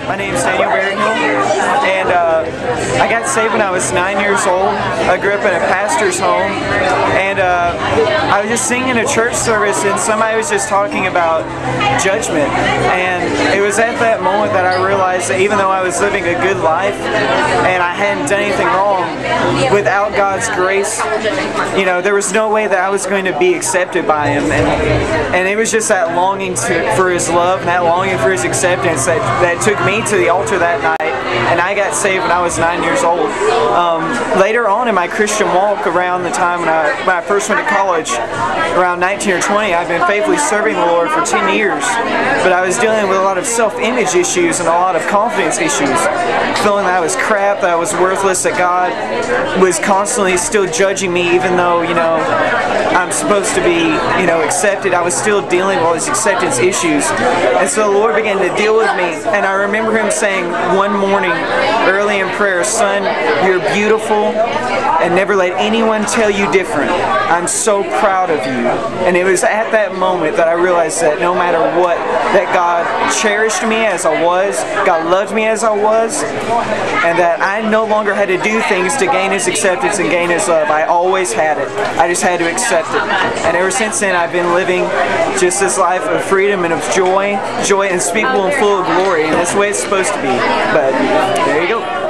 My name's Berryhill, and I got saved when I was 9 years old. I grew up in a pastor's home, and I was just singing a church service, and somebody was just talking about judgment. And it was at that moment that I realized that even though I was living a good life and I hadn't done anything wrong, without God's grace, you know, there was no way that I was going to be accepted by Him. And it was just that longing for His love and that longing for His acceptance that took me to the altar that night, and I got saved when I was 9 years old. Later on in my Christian walk, around the time when I first went to college, around 19 or 20, I've been faithfully serving the Lord for 10 years, but I was dealing with a lot of self-image issues and a lot of confidence issues, feeling that I was crap, that I was worthless, that God was constantly still judging me, even though, you know, I'm supposed to be, you know, accepted. I was still dealing with all these acceptance issues. And so the Lord began to deal with me, and I remember Him saying one morning early in prayer, "Son, you're beautiful, and never let anyone tell you different. I'm so proud of you." And it was at that moment that I realized that no matter what, that God cherished me as I was, God loved me as I was, and that I no longer had to do things to gain His acceptance and gain His love. I always had it. I just had to accept it. And ever since then, I've been living just this life of freedom and of joy unspeakable and full of glory, and that's the way it's supposed to be. But there you go.